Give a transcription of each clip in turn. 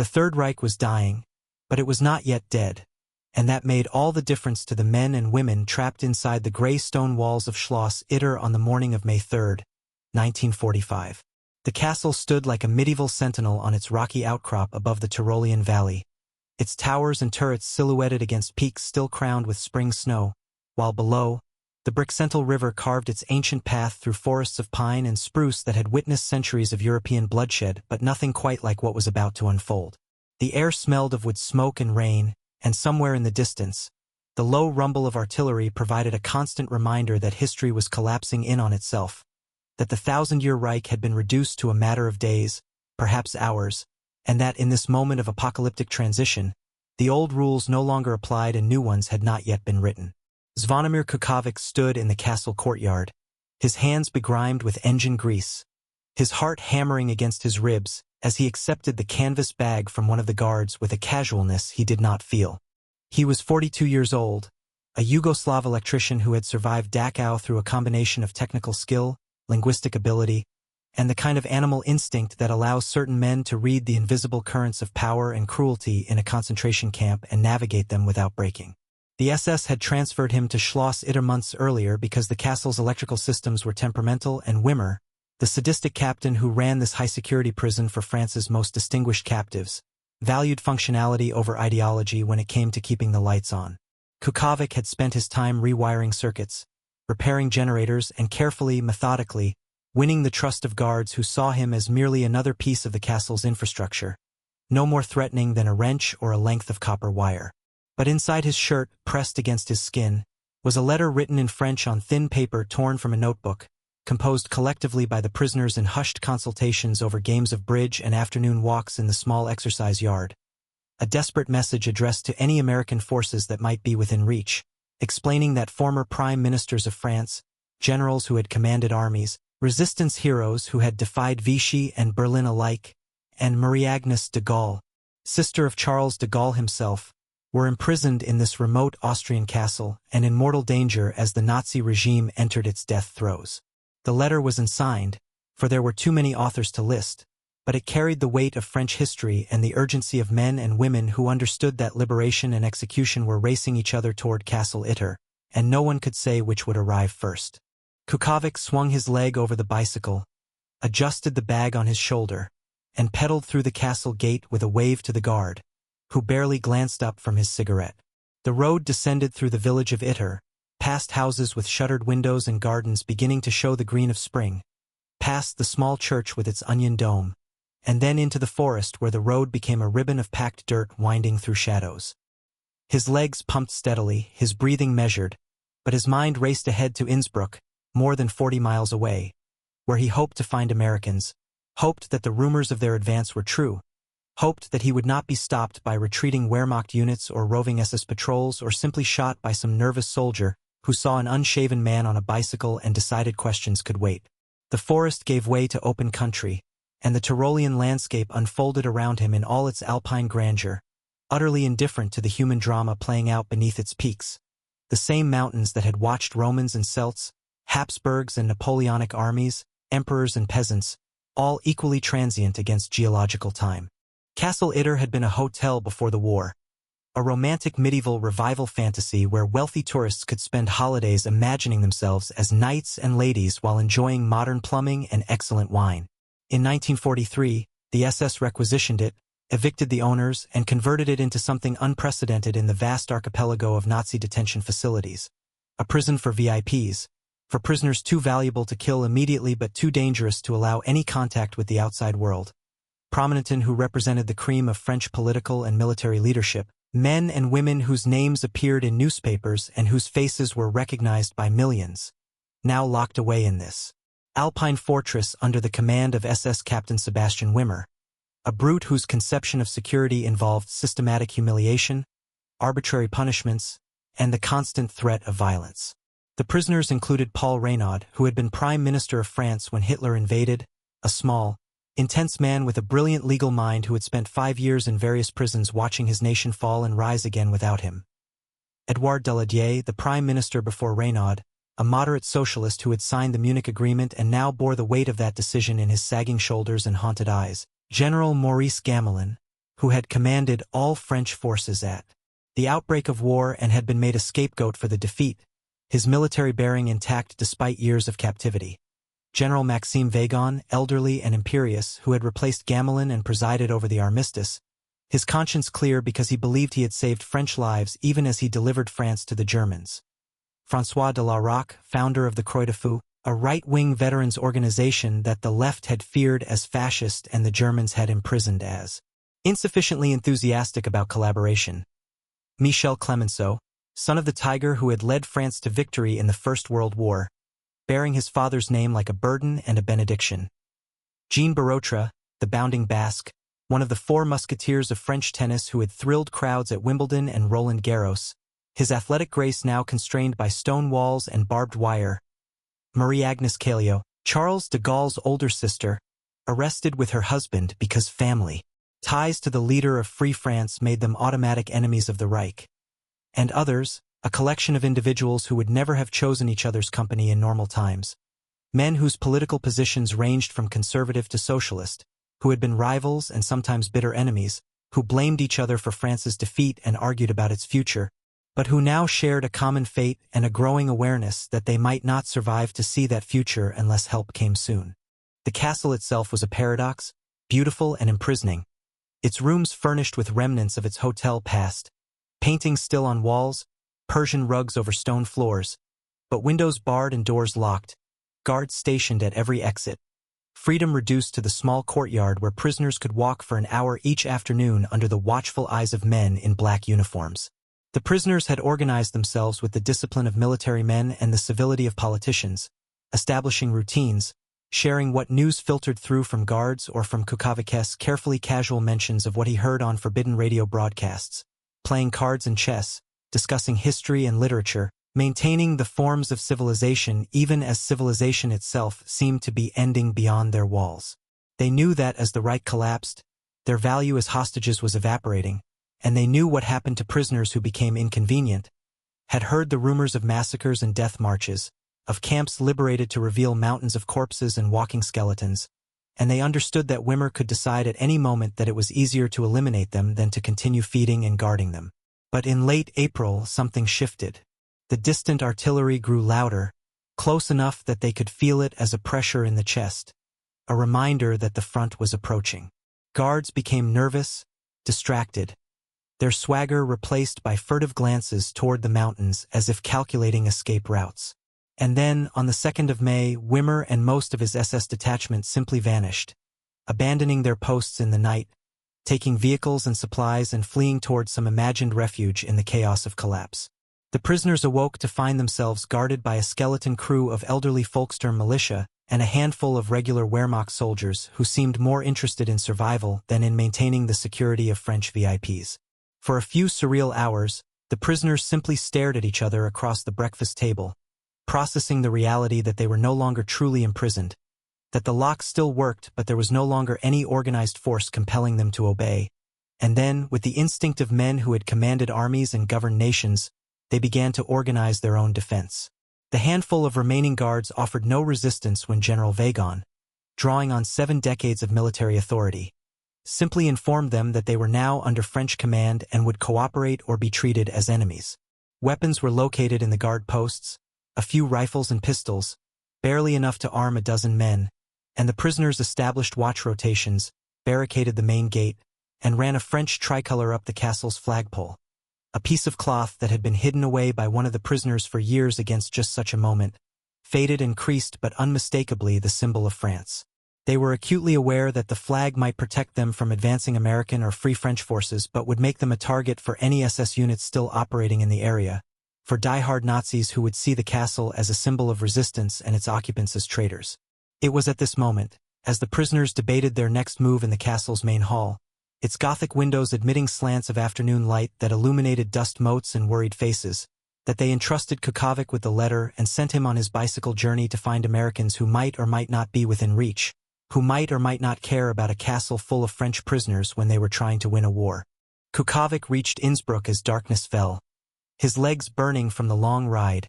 The Third Reich was dying, but it was not yet dead, and that made all the difference to the men and women trapped inside the gray stone walls of Schloss Itter on the morning of May 3, 1945. The castle stood like a medieval sentinel on its rocky outcrop above the Tyrolean valley, its towers and turrets silhouetted against peaks still crowned with spring snow, while below, the Brixental River carved its ancient path through forests of pine and spruce that had witnessed centuries of European bloodshed, but nothing quite like what was about to unfold. The air smelled of wood smoke and rain, and somewhere in the distance, the low rumble of artillery provided a constant reminder that history was collapsing in on itself, that the 1,000-year Reich had been reduced to a matter of days, perhaps hours, and that in this moment of apocalyptic transition, the old rules no longer applied and new ones had not yet been written. Zvonimir Kuković stood in the castle courtyard, his hands begrimed with engine grease, his heart hammering against his ribs as he accepted the canvas bag from one of the guards with a casualness he did not feel. He was 42 years old, a Yugoslav electrician who had survived Dachau through a combination of technical skill, linguistic ability, and the kind of animal instinct that allows certain men to read the invisible currents of power and cruelty in a concentration camp and navigate them without breaking. The SS had transferred him to Schloss Itter months earlier because the castle's electrical systems were temperamental, and Wimmer, the sadistic captain who ran this high-security prison for France's most distinguished captives, valued functionality over ideology when it came to keeping the lights on. Kuković had spent his time rewiring circuits, repairing generators, and carefully, methodically, winning the trust of guards who saw him as merely another piece of the castle's infrastructure, no more threatening than a wrench or a length of copper wire. But inside his shirt, pressed against his skin, was a letter written in French on thin paper torn from a notebook, composed collectively by the prisoners in hushed consultations over games of bridge and afternoon walks in the small exercise yard. A desperate message addressed to any American forces that might be within reach, explaining that former prime ministers of France, generals who had commanded armies, resistance heroes who had defied Vichy and Berlin alike, and Marie-Agnes de Gaulle, sister of Charles de Gaulle himself, were imprisoned in this remote Austrian castle and in mortal danger as the Nazi regime entered its death throes. The letter was unsigned, for there were too many authors to list, but it carried the weight of French history and the urgency of men and women who understood that liberation and execution were racing each other toward Castle Itter, and no one could say which would arrive first. Kuković swung his leg over the bicycle, adjusted the bag on his shoulder, and pedaled through the castle gate with a wave to the guard, who barely glanced up from his cigarette. The road descended through the village of Itter, past houses with shuttered windows and gardens beginning to show the green of spring, past the small church with its onion dome, and then into the forest where the road became a ribbon of packed dirt winding through shadows. His legs pumped steadily, his breathing measured, but his mind raced ahead to Innsbruck, more than 40 miles away, where he hoped to find Americans, hoped that the rumors of their advance were true, hoped that he would not be stopped by retreating Wehrmacht units or roving SS patrols or simply shot by some nervous soldier who saw an unshaven man on a bicycle and decided questions could wait. The forest gave way to open country, and the Tyrolean landscape unfolded around him in all its Alpine grandeur, utterly indifferent to the human drama playing out beneath its peaks. The same mountains that had watched Romans and Celts, Habsburgs and Napoleonic armies, emperors and peasants, all equally transient against geological time. Castle Itter had been a hotel before the war, a romantic medieval revival fantasy where wealthy tourists could spend holidays imagining themselves as knights and ladies while enjoying modern plumbing and excellent wine. In 1943, the SS requisitioned it, evicted the owners, and converted it into something unprecedented in the vast archipelago of Nazi detention facilities. A prison for VIPs, for prisoners too valuable to kill immediately but too dangerous to allow any contact with the outside world. Prominenten who represented the cream of French political and military leadership, men and women whose names appeared in newspapers and whose faces were recognized by millions, now locked away in this Alpine fortress under the command of SS Captain Sebastian Wimmer, a brute whose conception of security involved systematic humiliation, arbitrary punishments, and the constant threat of violence. The prisoners included Paul Reynaud, who had been Prime Minister of France when Hitler invaded, a small, intense man with a brilliant legal mind who had spent 5 years in various prisons watching his nation fall and rise again without him. Edouard Daladier, the Prime Minister before Reynaud, a moderate socialist who had signed the Munich Agreement and now bore the weight of that decision in his sagging shoulders and haunted eyes. General Maurice Gamelin, who had commanded all French forces at the outbreak of war and had been made a scapegoat for the defeat, his military bearing intact despite years of captivity. General Maxime Weygand, elderly and imperious, who had replaced Gamelin and presided over the armistice, his conscience clear because he believed he had saved French lives even as he delivered France to the Germans. François de la Roque, founder of the Croix de Feu, a right-wing veterans organization that the left had feared as fascist and the Germans had imprisoned as insufficiently enthusiastic about collaboration. Michel Clemenceau, son of the tiger who had led France to victory in the First World War, bearing his father's name like a burden and a benediction. Jean Borotra, the bounding Basque, one of the four musketeers of French tennis who had thrilled crowds at Wimbledon and Roland Garros, his athletic grace now constrained by stone walls and barbed wire. Marie-Agnes Caillaux, Charles de Gaulle's older sister, arrested with her husband because family ties to the leader of Free France made them automatic enemies of the Reich. And others, a collection of individuals who would never have chosen each other's company in normal times. Men whose political positions ranged from conservative to socialist, who had been rivals and sometimes bitter enemies, who blamed each other for France's defeat and argued about its future, but who now shared a common fate and a growing awareness that they might not survive to see that future unless help came soon. The castle itself was a paradox, beautiful and imprisoning. Its rooms furnished with remnants of its hotel past, paintings still on walls, Persian rugs over stone floors, but windows barred and doors locked, guards stationed at every exit. Freedom reduced to the small courtyard where prisoners could walk for an hour each afternoon under the watchful eyes of men in black uniforms. The prisoners had organized themselves with the discipline of military men and the civility of politicians, establishing routines, sharing what news filtered through from guards or from Kuković's carefully casual mentions of what he heard on forbidden radio broadcasts, playing cards and chess, discussing history and literature, maintaining the forms of civilization even as civilization itself seemed to be ending beyond their walls. They knew that as the Reich collapsed, their value as hostages was evaporating, and they knew what happened to prisoners who became inconvenient, had heard the rumors of massacres and death marches, of camps liberated to reveal mountains of corpses and walking skeletons, and they understood that Wehrmacht could decide at any moment that it was easier to eliminate them than to continue feeding and guarding them. But in late April, something shifted. The distant artillery grew louder, close enough that they could feel it as a pressure in the chest, a reminder that the front was approaching. Guards became nervous, distracted, their swagger replaced by furtive glances toward the mountains as if calculating escape routes. And then, on the 2nd of May, Wehrmacht and most of his SS detachment simply vanished, abandoning their posts in the night, taking vehicles and supplies and fleeing towards some imagined refuge in the chaos of collapse. The prisoners awoke to find themselves guarded by a skeleton crew of elderly Volkssturm militia and a handful of regular Wehrmacht soldiers who seemed more interested in survival than in maintaining the security of French VIPs. For a few surreal hours, the prisoners simply stared at each other across the breakfast table, processing the reality that they were no longer truly imprisoned, that the lock still worked but there was no longer any organized force compelling them to obey. And then, with the instinct of men who had commanded armies and governed nations, they began to organize their own defense. The handful of remaining guards offered no resistance when General Weygand, drawing on 7 decades of military authority, simply informed them that they were now under French command and would cooperate or be treated as enemies. Weapons were located in the guard posts, a few rifles and pistols, barely enough to arm a dozen men, and the prisoners established watch rotations, barricaded the main gate, and ran a French tricolor up the castle's flagpole, a piece of cloth that had been hidden away by one of the prisoners for years against just such a moment, faded and creased but unmistakably the symbol of France. They were acutely aware that the flag might protect them from advancing American or Free French forces but would make them a target for any SS units still operating in the area, for die-hard Nazis who would see the castle as a symbol of resistance and its occupants as traitors. It was at this moment, as the prisoners debated their next move in the castle's main hall, its Gothic windows admitting slants of afternoon light that illuminated dust motes and worried faces, that they entrusted Kuković with the letter and sent him on his bicycle journey to find Americans who might or might not be within reach, who might or might not care about a castle full of French prisoners when they were trying to win a war. Kuković reached Innsbruck as darkness fell, his legs burning from the long ride,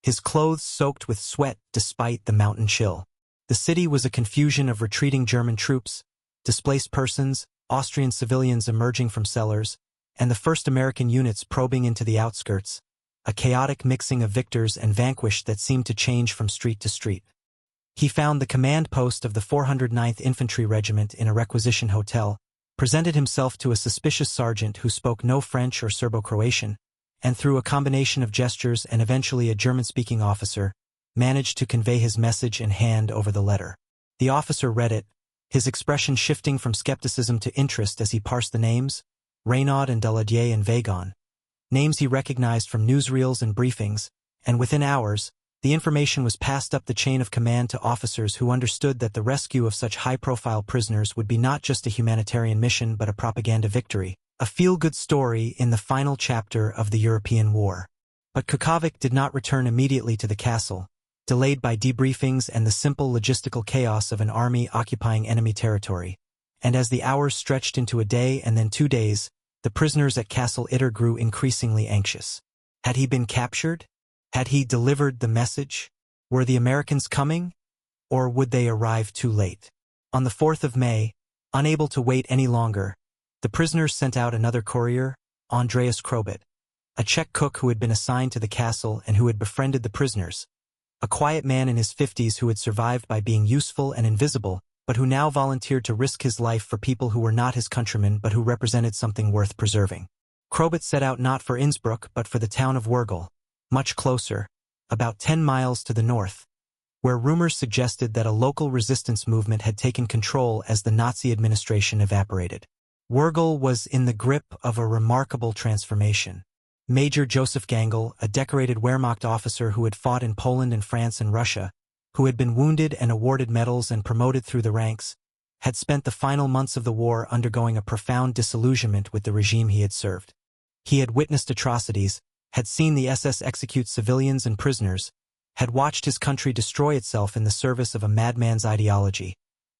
his clothes soaked with sweat despite the mountain chill. The city was a confusion of retreating German troops, displaced persons, Austrian civilians emerging from cellars, and the first American units probing into the outskirts, a chaotic mixing of victors and vanquished that seemed to change from street to street. He found the command post of the 409th Infantry Regiment in a requisition hotel, presented himself to a suspicious sergeant who spoke no French or Serbo-Croatian, and through a combination of gestures and eventually a German-speaking officer, managed to convey his message and hand over the letter. The officer read it, his expression shifting from skepticism to interest as he parsed the names, Reynaud and Daladier and Vagon, names he recognized from newsreels and briefings, and within hours, the information was passed up the chain of command to officers who understood that the rescue of such high-profile prisoners would be not just a humanitarian mission but a propaganda victory, a feel-good story in the final chapter of the European War. But Kuković did not return immediately to the castle, delayed by debriefings and the simple logistical chaos of an army occupying enemy territory. And as the hours stretched into a day and then 2 days, the prisoners at Castle Itter grew increasingly anxious. Had he been captured? Had he delivered the message? Were the Americans coming? Or would they arrive too late? On the 4th of May, unable to wait any longer, the prisoners sent out another courier, Andreas Krobot, a Czech cook who had been assigned to the castle and who had befriended the prisoners, a quiet man in his 50s who had survived by being useful and invisible, but who now volunteered to risk his life for people who were not his countrymen but who represented something worth preserving. Krobot set out not for Innsbruck but for the town of Wergl, much closer, about 10 miles to the north, where rumors suggested that a local resistance movement had taken control as the Nazi administration evaporated. Wergl was in the grip of a remarkable transformation. Major Josef Gangl, a decorated Wehrmacht officer who had fought in Poland and France and Russia, who had been wounded and awarded medals and promoted through the ranks, had spent the final months of the war undergoing a profound disillusionment with the regime he had served. He had witnessed atrocities, had seen the SS execute civilians and prisoners, had watched his country destroy itself in the service of a madman's ideology,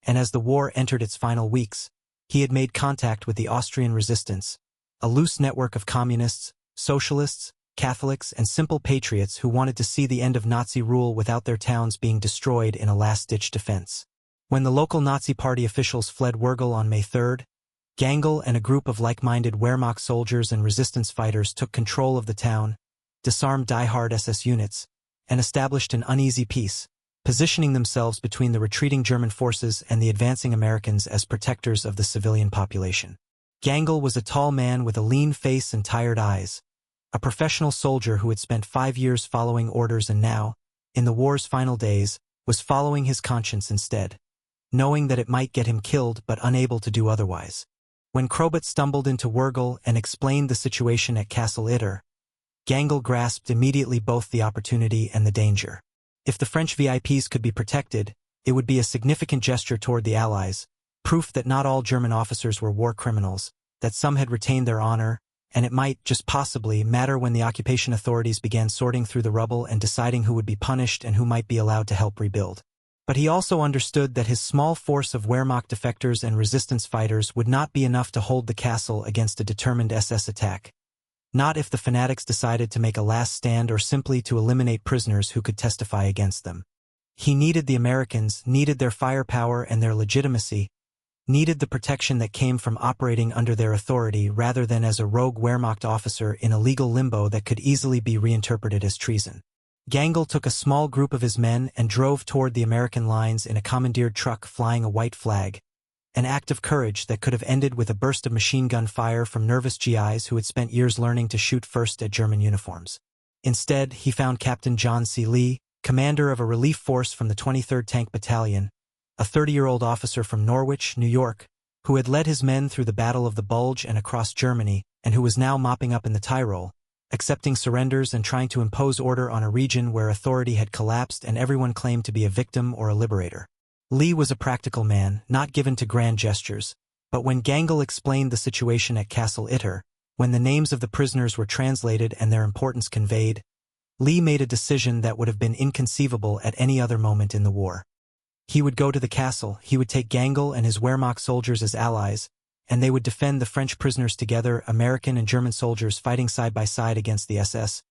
and as the war entered its final weeks, he had made contact with the Austrian resistance, a loose network of communists, socialists, Catholics, and simple patriots who wanted to see the end of Nazi rule without their towns being destroyed in a last-ditch defense. When the local Nazi Party officials fled Wergl on May 3, Gangl and a group of like-minded Wehrmacht soldiers and resistance fighters took control of the town, disarmed die-hard SS units, and established an uneasy peace, positioning themselves between the retreating German forces and the advancing Americans as protectors of the civilian population. Gangl was a tall man with a lean face and tired eyes, a professional soldier who had spent 5 years following orders and now, in the war's final days, was following his conscience instead, knowing that it might get him killed but unable to do otherwise. When Krobot stumbled into Wergl and explained the situation at Castle Itter, Gangl grasped immediately both the opportunity and the danger. If the French VIPs could be protected, it would be a significant gesture toward the Allies, proof that not all German officers were war criminals, that some had retained their honor, and it might, just possibly, matter when the occupation authorities began sorting through the rubble and deciding who would be punished and who might be allowed to help rebuild. But he also understood that his small force of Wehrmacht defectors and resistance fighters would not be enough to hold the castle against a determined SS attack. Not if the fanatics decided to make a last stand or simply to eliminate prisoners who could testify against them. He needed the Americans, needed their firepower and their legitimacy, needed the protection that came from operating under their authority rather than as a rogue Wehrmacht officer in a legal limbo that could easily be reinterpreted as treason. Gangl took a small group of his men and drove toward the American lines in a commandeered truck flying a white flag, an act of courage that could have ended with a burst of machine gun fire from nervous GIs who had spent years learning to shoot first at German uniforms. Instead, he found Captain John C. Lee, commander of a relief force from the 23rd Tank Battalion, a 30-year-old officer from Norwich, New York, who had led his men through the Battle of the Bulge and across Germany, and who was now mopping up in the Tyrol, accepting surrenders and trying to impose order on a region where authority had collapsed and everyone claimed to be a victim or a liberator. Lee was a practical man, not given to grand gestures, but when Gangl explained the situation at Castle Itter, when the names of the prisoners were translated and their importance conveyed, Lee made a decision that would have been inconceivable at any other moment in the war. He would go to the castle, he would take Gangl and his Wehrmacht soldiers as allies, and they would defend the French prisoners together, American and German soldiers fighting side by side against the SS,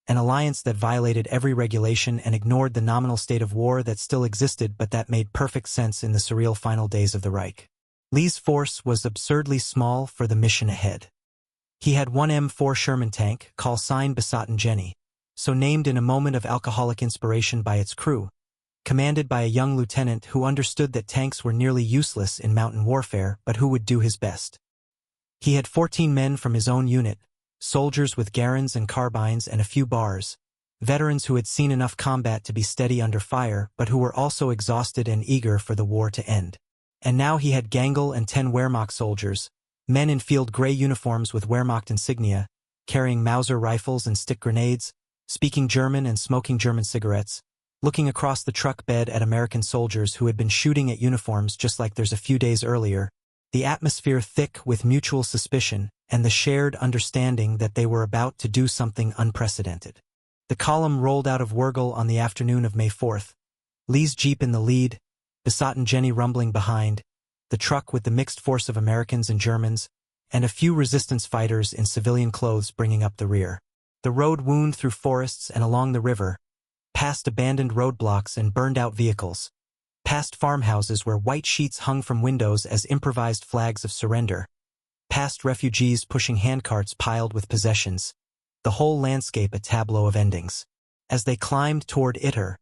an alliance that violated every regulation and ignored the nominal state of war that still existed but that made perfect sense in the surreal final days of the Reich. Lee's force was absurdly small for the mission ahead. He had one M4 Sherman tank, call sign Besotten Jenny, so named in a moment of alcoholic inspiration by its crew, commanded by a young lieutenant who understood that tanks were nearly useless in mountain warfare but who would do his best. He had 14 men from his own unit, soldiers with Garans and carbines and a few bars, veterans who had seen enough combat to be steady under fire but who were also exhausted and eager for the war to end. And now he had Gangl and 10 Wehrmacht soldiers, men in field gray uniforms with Wehrmacht insignia, carrying Mauser rifles and stick grenades, speaking German and smoking German cigarettes, looking across the truck bed at American soldiers who had been shooting at uniforms just like theirs a few days earlier, the atmosphere thick with mutual suspicion and the shared understanding that they were about to do something unprecedented. The column rolled out of Wurgel on the afternoon of May 4th, Lee's jeep in the lead, Besotten Jenny rumbling behind, the truck with the mixed force of Americans and Germans, and a few resistance fighters in civilian clothes bringing up the rear. The road wound through forests and along the river, past abandoned roadblocks and burned-out vehicles, past farmhouses where white sheets hung from windows as improvised flags of surrender, past refugees pushing handcarts piled with possessions, the whole landscape a tableau of endings. As they climbed toward Itter,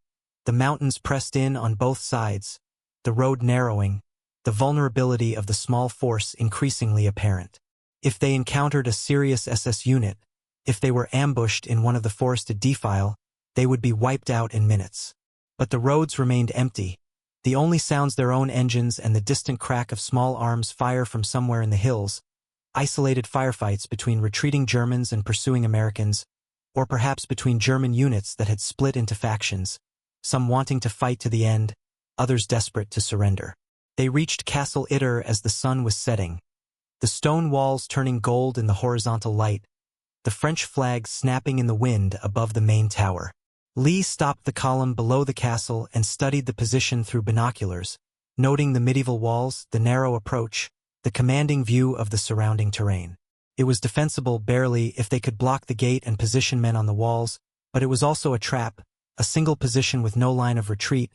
the mountains pressed in on both sides, the road narrowing, the vulnerability of the small force increasingly apparent. If they encountered a serious SS unit, if they were ambushed in one of the forested defile, they would be wiped out in minutes. But the roads remained empty, the only sounds their own engines and the distant crack of small arms fire from somewhere in the hills, isolated firefights between retreating Germans and pursuing Americans, or perhaps between German units that had split into factions, some wanting to fight to the end, others desperate to surrender. They reached Castle Itter as the sun was setting, the stone walls turning gold in the horizontal light, the French flag snapping in the wind above the main tower. Lee stopped the column below the castle and studied the position through binoculars, noting the medieval walls, the narrow approach, the commanding view of the surrounding terrain. It was defensible barely if they could block the gate and position men on the walls, but it was also a trap, a single position with no line of retreat,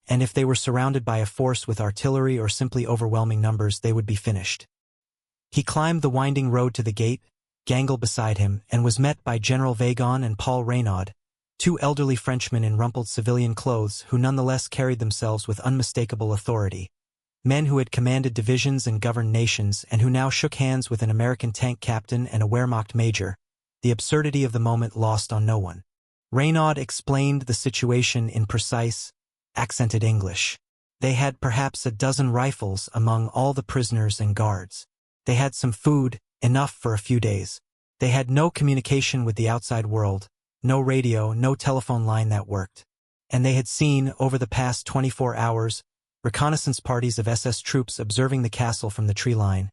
and if they were surrounded by a force with artillery or simply overwhelming numbers, they would be finished. He climbed the winding road to the gate, Gangl beside him, and was met by General Weygand and Paul Reynaud, two elderly Frenchmen in rumpled civilian clothes who nonetheless carried themselves with unmistakable authority, men who had commanded divisions and governed nations and who now shook hands with an American tank captain and a Wehrmacht major, the absurdity of the moment lost on no one. Reynaud explained the situation in precise, accented English. They had perhaps a dozen rifles among all the prisoners and guards. They had some food, enough for a few days. They had no communication with the outside world, no radio, no telephone line that worked. And they had seen, over the past 24 hours, reconnaissance parties of SS troops observing the castle from the tree line,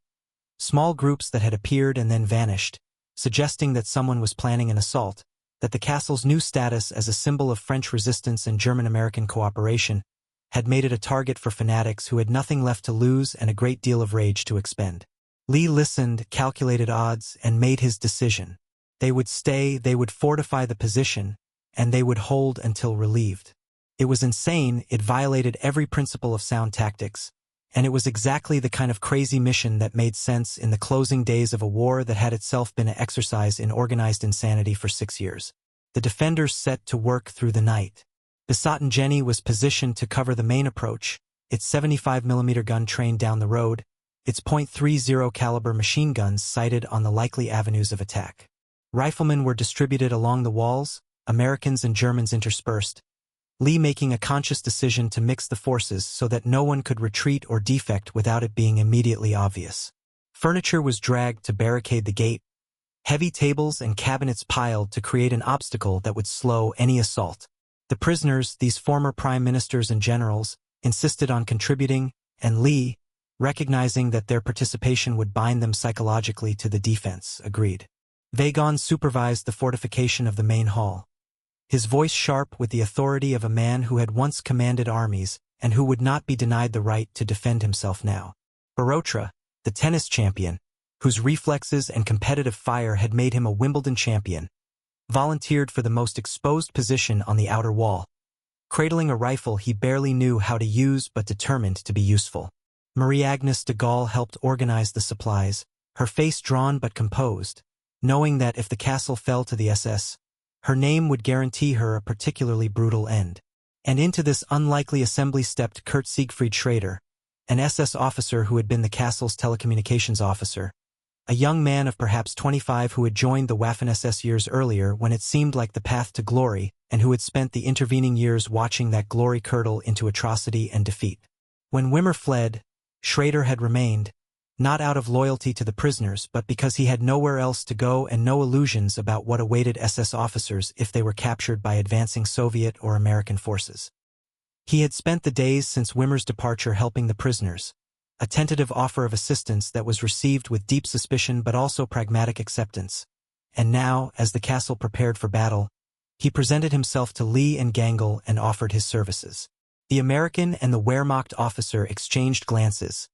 small groups that had appeared and then vanished, suggesting that someone was planning an assault, that the castle's new status as a symbol of French resistance and German-American cooperation had made it a target for fanatics who had nothing left to lose and a great deal of rage to expend. Lee listened, calculated odds, and made his decision. They would stay, they would fortify the position, and they would hold until relieved. It was insane, it violated every principle of sound tactics, and it was exactly the kind of crazy mission that made sense in the closing days of a war that had itself been an exercise in organized insanity for 6 years. The defenders set to work through the night. Besotten Jenny was positioned to cover the main approach, its 75mm gun trained down the road, its .30 caliber machine guns sighted on the likely avenues of attack. Riflemen were distributed along the walls, Americans and Germans interspersed, Lee making a conscious decision to mix the forces so that no one could retreat or defect without it being immediately obvious. Furniture was dragged to barricade the gate, heavy tables and cabinets piled to create an obstacle that would slow any assault. The prisoners, these former prime ministers and generals, insisted on contributing, and Lee, recognizing that their participation would bind them psychologically to the defense, agreed. Weygand supervised the fortification of the main hall, his voice sharp with the authority of a man who had once commanded armies and who would not be denied the right to defend himself now. Borotra, the tennis champion, whose reflexes and competitive fire had made him a Wimbledon champion, volunteered for the most exposed position on the outer wall, cradling a rifle he barely knew how to use but determined to be useful. Marie-Agnes de Gaulle helped organize the supplies, her face drawn but composed, knowing that if the castle fell to the SS, her name would guarantee her a particularly brutal end. And into this unlikely assembly stepped Kurt-Siegfried Schrader, an SS officer who had been the castle's telecommunications officer, a young man of perhaps 25 who had joined the Waffen-SS years earlier when it seemed like the path to glory, and who had spent the intervening years watching that glory curdle into atrocity and defeat. When Wimmer fled, Schrader had remained, not out of loyalty to the prisoners but because he had nowhere else to go and no illusions about what awaited SS officers if they were captured by advancing Soviet or American forces. He had spent the days since Wimmer's departure helping the prisoners, a tentative offer of assistance that was received with deep suspicion but also pragmatic acceptance. And now, as the castle prepared for battle, he presented himself to Lee and Gangl and offered his services. The American and the Wehrmacht officer exchanged glances,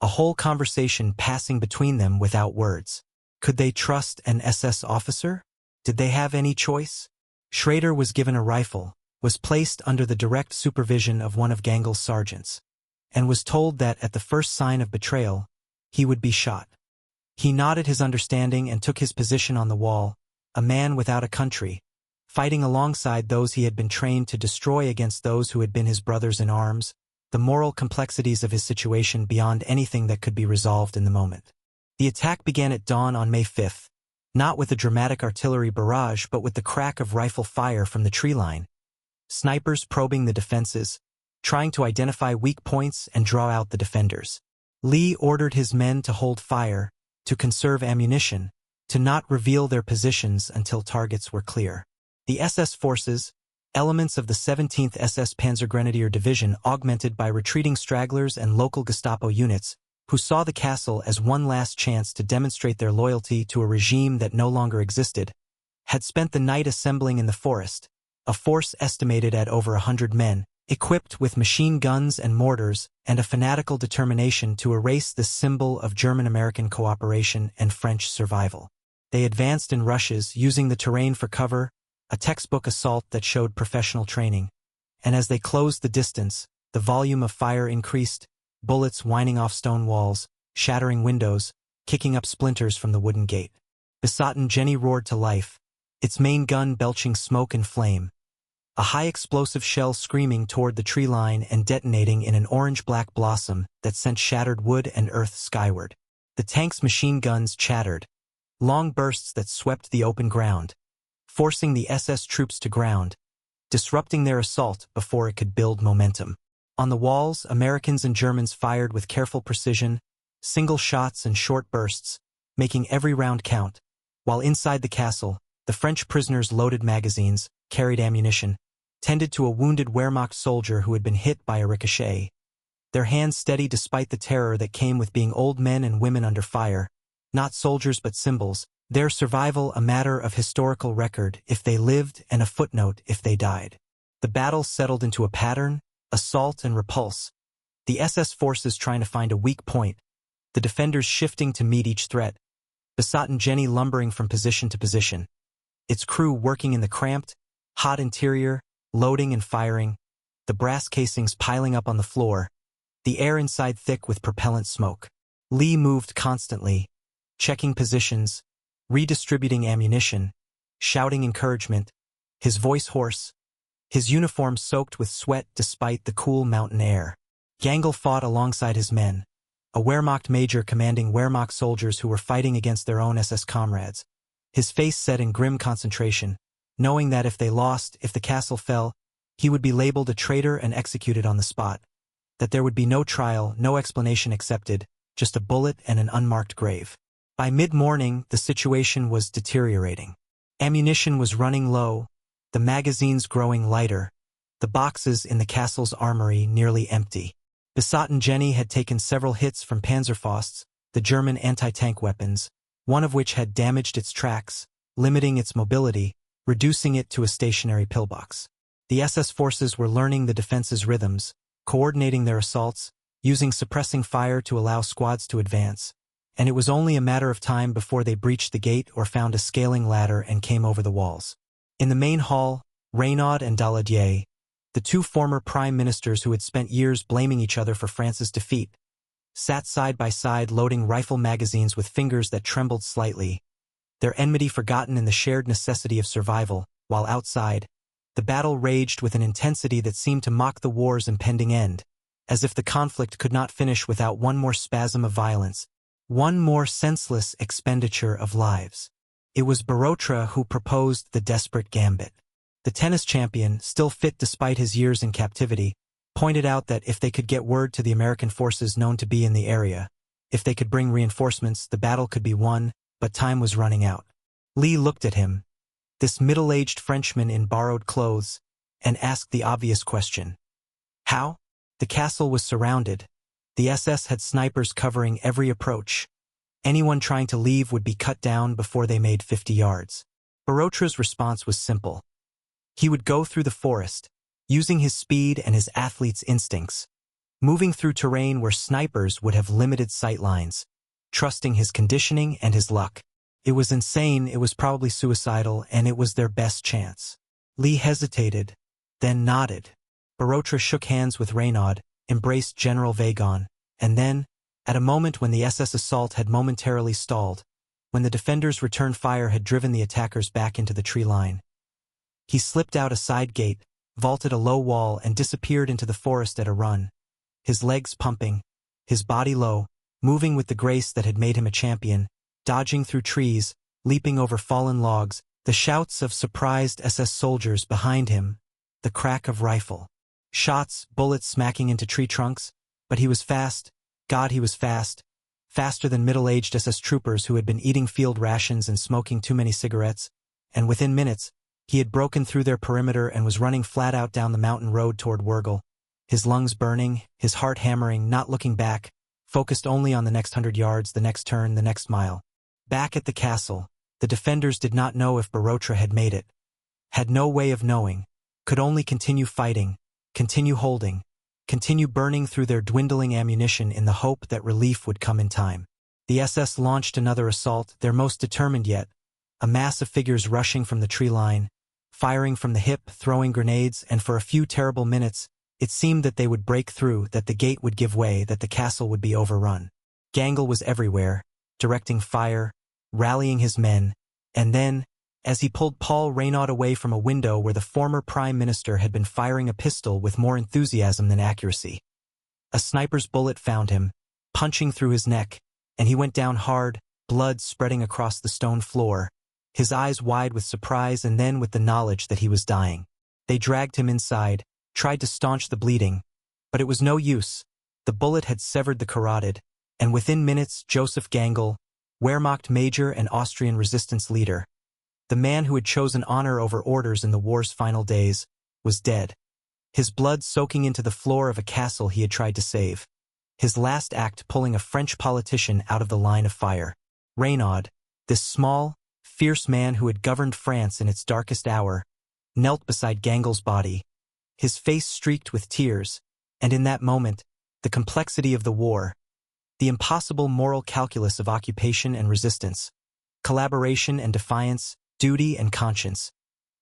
a whole conversation passing between them without words. Could they trust an SS officer? Did they have any choice? Schrader was given a rifle, was placed under the direct supervision of one of Gangl's sergeants, and was told that at the first sign of betrayal, he would be shot. He nodded his understanding and took his position on the wall, a man without a country, fighting alongside those he had been trained to destroy against those who had been his brothers in arms, the moral complexities of his situation beyond anything that could be resolved in the moment. The attack began at dawn on May 5th, not with a dramatic artillery barrage but with the crack of rifle fire from the tree line, snipers probing the defenses, trying to identify weak points and draw out the defenders. Lee ordered his men to hold fire, to conserve ammunition, to not reveal their positions until targets were clear. The SS forces, elements of the 17th SS Panzergrenadier Division augmented by retreating stragglers and local Gestapo units, who saw the castle as one last chance to demonstrate their loyalty to a regime that no longer existed, had spent the night assembling in the forest, a force estimated at over 100 men, equipped with machine guns and mortars and a fanatical determination to erase this symbol of German-American cooperation and French survival. They advanced in rushes, using the terrain for cover, a textbook assault that showed professional training, and as they closed the distance, the volume of fire increased, bullets whining off stone walls, shattering windows, kicking up splinters from the wooden gate. Besotten Jenny roared to life, its main gun belching smoke and flame, a high-explosive shell screaming toward the tree line and detonating in an orange-black blossom that sent shattered wood and earth skyward. The tank's machine guns chattered, long bursts that swept the open ground, forcing the SS troops to ground, disrupting their assault before it could build momentum. On the walls, Americans and Germans fired with careful precision, single shots and short bursts, making every round count, while inside the castle, the French prisoners loaded magazines, carried ammunition, tended to a wounded Wehrmacht soldier who had been hit by a ricochet, their hands steady despite the terror that came with being old men and women under fire, not soldiers but symbols, their survival a matter of historical record if they lived and a footnote if they died. The battle settled into a pattern, assault and repulse, the SS forces trying to find a weak point, the defenders shifting to meet each threat, Besotten Jenny lumbering from position to position, its crew working in the cramped, hot interior, loading and firing, the brass casings piling up on the floor, the air inside thick with propellant smoke. Lee moved constantly, checking positions, redistributing ammunition, shouting encouragement, his voice hoarse, his uniform soaked with sweat despite the cool mountain air. Gangl fought alongside his men, a Wehrmacht major commanding Wehrmacht soldiers who were fighting against their own SS comrades, his face set in grim concentration, knowing that if they lost, if the castle fell, he would be labeled a traitor and executed on the spot, that there would be no trial, no explanation accepted, just a bullet and an unmarked grave. By mid-morning, the situation was deteriorating. Ammunition was running low, the magazines growing lighter, the boxes in the castle's armory nearly empty. Besotten Jenny had taken several hits from Panzerfausts, the German anti-tank weapons, one of which had damaged its tracks, limiting its mobility, reducing it to a stationary pillbox. The SS forces were learning the defense's rhythms, coordinating their assaults, using suppressing fire to allow squads to advance, and it was only a matter of time before they breached the gate or found a scaling ladder and came over the walls. In the main hall, Reynaud and Daladier, the two former prime ministers who had spent years blaming each other for France's defeat, sat side by side loading rifle magazines with fingers that trembled slightly, their enmity forgotten in the shared necessity of survival, while outside, the battle raged with an intensity that seemed to mock the war's impending end, as if the conflict could not finish without one more spasm of violence, one more senseless expenditure of lives. It was Borotra who proposed the desperate gambit. The tennis champion, still fit despite his years in captivity, pointed out that if they could get word to the American forces known to be in the area, if they could bring reinforcements, the battle could be won, but time was running out. Lee looked at him, this middle-aged Frenchman in borrowed clothes, and asked the obvious question. How? The castle was surrounded. The SS had snipers covering every approach. Anyone trying to leave would be cut down before they made 50 yards. Borotra's response was simple. He would go through the forest, using his speed and his athlete's instincts, moving through terrain where snipers would have limited sight lines, trusting his conditioning and his luck. It was insane, it was probably suicidal, and it was their best chance. Lee hesitated, then nodded. Borotra shook hands with Reynaud, embraced General Vagon, and then, at a moment when the SS assault had momentarily stalled, when the defenders' return fire had driven the attackers back into the tree line, he slipped out a side gate, vaulted a low wall, and disappeared into the forest at a run, his legs pumping, his body low, moving with the grace that had made him a champion, dodging through trees, leaping over fallen logs, the shouts of surprised SS soldiers behind him, the crack of rifle shots, bullets smacking into tree trunks, but he was fast. God, he was fast, faster than middle-aged SS troopers who had been eating field rations and smoking too many cigarettes, and within minutes, he had broken through their perimeter and was running flat out down the mountain road toward Wurgel, his lungs burning, his heart hammering, not looking back, focused only on the next 100 yards, the next turn, the next mile. Back at the castle, the defenders did not know if Borotra had made it, had no way of knowing, could only continue fighting, continue holding, continue burning through their dwindling ammunition in the hope that relief would come in time. The SS launched another assault, their most determined yet, a mass of figures rushing from the tree line, firing from the hip, throwing grenades, and for a few terrible minutes, it seemed that they would break through, that the gate would give way, that the castle would be overrun. Gangl was everywhere, directing fire, rallying his men, and then, as he pulled Paul Reynaud away from a window where the former prime minister had been firing a pistol with more enthusiasm than accuracy, a sniper's bullet found him, punching through his neck, and he went down hard, blood spreading across the stone floor, his eyes wide with surprise and then with the knowledge that he was dying. They dragged him inside, tried to staunch the bleeding, but it was no use. The bullet had severed the carotid, and within minutes Josef Gangl, Wehrmacht major and Austrian resistance leader, the man who had chosen honor over orders in the war's final days, was dead, his blood soaking into the floor of a castle he had tried to save, his last act pulling a French politician out of the line of fire. Reynaud, this small, fierce man who had governed France in its darkest hour, knelt beside Gangl's body, his face streaked with tears, and in that moment, the complexity of the war, the impossible moral calculus of occupation and resistance, collaboration and defiance, duty and conscience,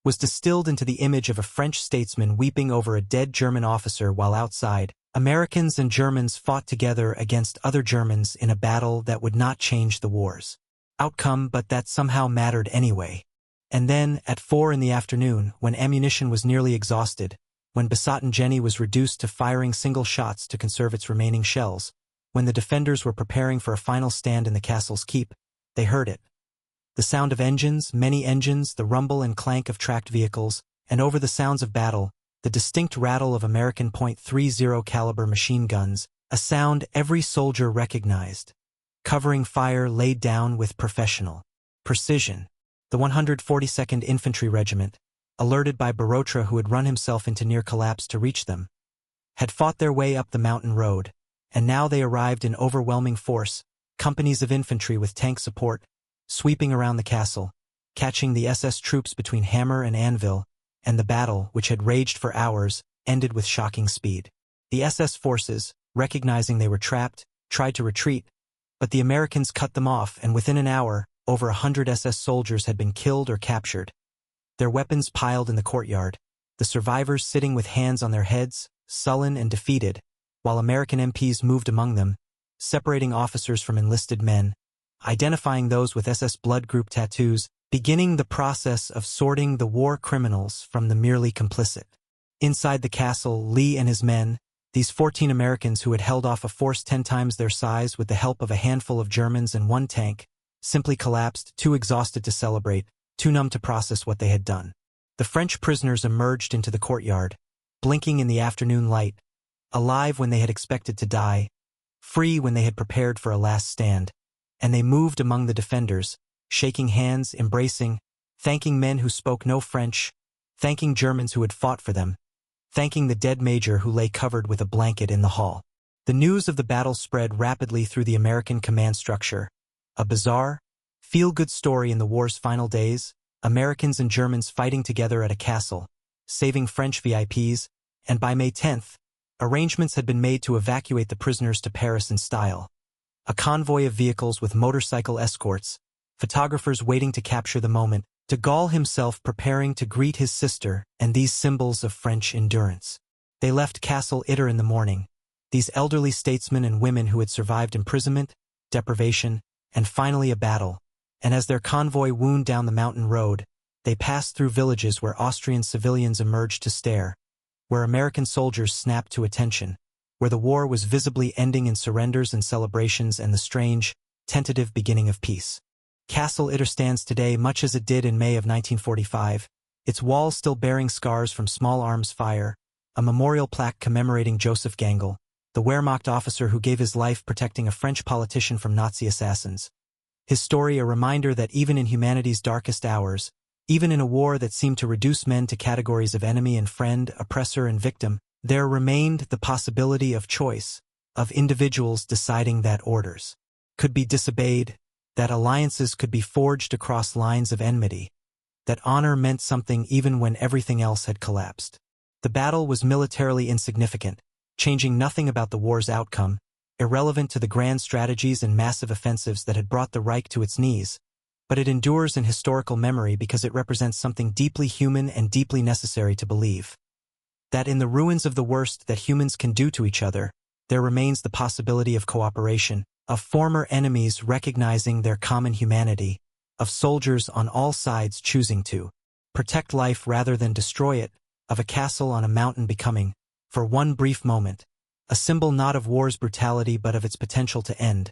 was distilled into the image of a French statesman weeping over a dead German officer while outside, Americans and Germans fought together against other Germans in a battle that would not change the war's outcome but that somehow mattered anyway. And then, at 4 in the afternoon, when ammunition was nearly exhausted, when Besotten Jenny was reduced to firing single shots to conserve its remaining shells, when the defenders were preparing for a final stand in the castle's keep, they heard it. The sound of engines, many engines, the rumble and clank of tracked vehicles, and over the sounds of battle, the distinct rattle of American .30 caliber machine guns, a sound every soldier recognized, covering fire laid down with professional precision. The 142nd Infantry Regiment, alerted by Borotra who had run himself into near collapse to reach them, had fought their way up the mountain road, and now they arrived in overwhelming force, companies of infantry with tank support, sweeping around the castle, catching the SS troops between hammer and anvil, and the battle, which had raged for hours, ended with shocking speed. The SS forces, recognizing they were trapped, tried to retreat, but the Americans cut them off, and within an hour, over 100 SS soldiers had been killed or captured, their weapons piled in the courtyard, the survivors sitting with hands on their heads, sullen and defeated, while American MPs moved among them, separating officers from enlisted men, identifying those with SS blood group tattoos, beginning the process of sorting the war criminals from the merely complicit. Inside the castle, Lee and his men, these 14 Americans who had held off a force 10 times their size with the help of a handful of Germans and one tank, simply collapsed, too exhausted to celebrate, too numb to process what they had done. The French prisoners emerged into the courtyard, blinking in the afternoon light, alive when they had expected to die, free when they had prepared for a last stand, and they moved among the defenders, shaking hands, embracing, thanking men who spoke no French, thanking Germans who had fought for them, thanking the dead major who lay covered with a blanket in the hall. The news of the battle spread rapidly through the American command structure. A bizarre, feel-good story in the war's final days, Americans and Germans fighting together at a castle, saving French VIPs, and by May 10th, arrangements had been made to evacuate the prisoners to Paris in style. A convoy of vehicles with motorcycle escorts, photographers waiting to capture the moment, de Gaulle himself preparing to greet his sister, and these symbols of French endurance. They left Castle Itter in the morning, these elderly statesmen and women who had survived imprisonment, deprivation, and finally a battle, and as their convoy wound down the mountain road, they passed through villages where Austrian civilians emerged to stare, where American soldiers snapped to attention, where the war was visibly ending in surrenders and celebrations and the strange, tentative beginning of peace. Castle Itter stands today much as it did in May of 1945, its walls still bearing scars from small arms fire, a memorial plaque commemorating Josef Gangl, the Wehrmacht officer who gave his life protecting a French politician from Nazi assassins. His story a reminder that even in humanity's darkest hours, even in a war that seemed to reduce men to categories of enemy and friend, oppressor and victim, there remained the possibility of choice, of individuals deciding that orders could be disobeyed, that alliances could be forged across lines of enmity, that honor meant something even when everything else had collapsed. The battle was militarily insignificant, changing nothing about the war's outcome, irrelevant to the grand strategies and massive offensives that had brought the Reich to its knees, but it endures in historical memory because it represents something deeply human and deeply necessary to believe. That in the ruins of the worst that humans can do to each other, there remains the possibility of cooperation, of former enemies recognizing their common humanity, of soldiers on all sides choosing to protect life rather than destroy it, of a castle on a mountain becoming, for one brief moment, a symbol not of war's brutality but of its potential to end,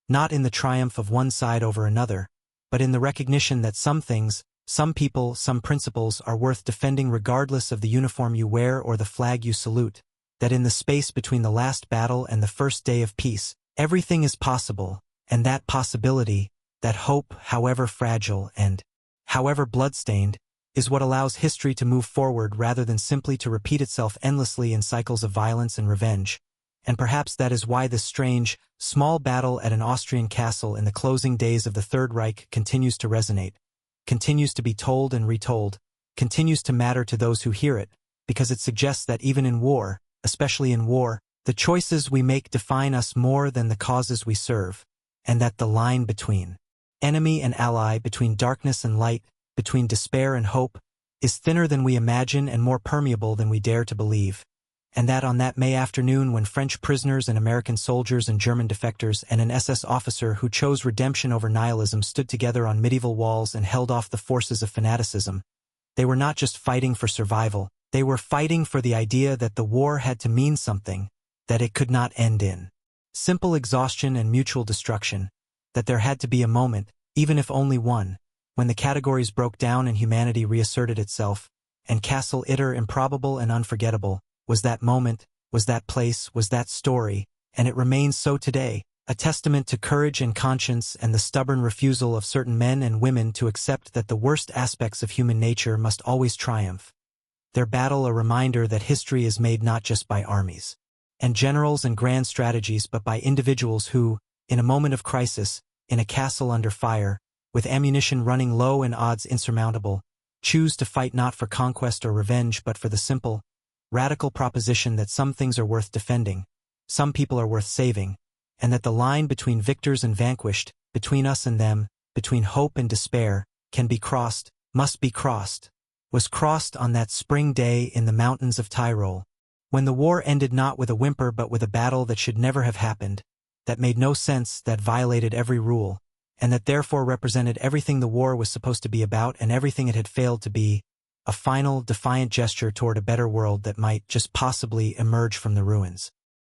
not in the triumph of one side over another, but in the recognition that some things, some people, some principles are worth defending regardless of the uniform you wear or the flag you salute, that in the space between the last battle and the first day of peace, everything is possible, and that possibility, that hope, however fragile and however bloodstained, is what allows history to move forward rather than simply to repeat itself endlessly in cycles of violence and revenge. And perhaps that is why this strange, small battle at an Austrian castle in the closing days of the Third Reich continues to resonate, continues to be told and retold, continues to matter to those who hear it, because it suggests that even in war, especially in war, the choices we make define us more than the causes we serve, and that the line between enemy and ally, between darkness and light, between despair and hope, is thinner than we imagine and more permeable than we dare to believe, and that on that May afternoon when French prisoners and American soldiers and German defectors and an SS officer who chose redemption over nihilism stood together on medieval walls and held off the forces of fanaticism, they were not just fighting for survival, they were fighting for the idea that the war had to mean something, that it could not end in simple exhaustion and mutual destruction, that there had to be a moment, even if only one, when the categories broke down and humanity reasserted itself, and Castle Itter, improbable and unforgettable, was that moment, was that place, was that story, and it remains so today, a testament to courage and conscience and the stubborn refusal of certain men and women to accept that the worst aspects of human nature must always triumph. Their battle a reminder that history is made not just by armies and generals and grand strategies but by individuals who, in a moment of crisis, in a castle under fire, with ammunition running low and odds insurmountable, choose to fight not for conquest or revenge but for the simple, radical proposition that some things are worth defending, some people are worth saving, and that the line between victors and vanquished, between us and them, between hope and despair, can be crossed, must be crossed, was crossed on that spring day in the mountains of Tyrol, when the war ended not with a whimper but with a battle that should never have happened, that made no sense, that violated every rule, and that therefore represented everything the war was supposed to be about and everything it had failed to be, a final, defiant gesture toward a better world that might just possibly emerge from the ruins.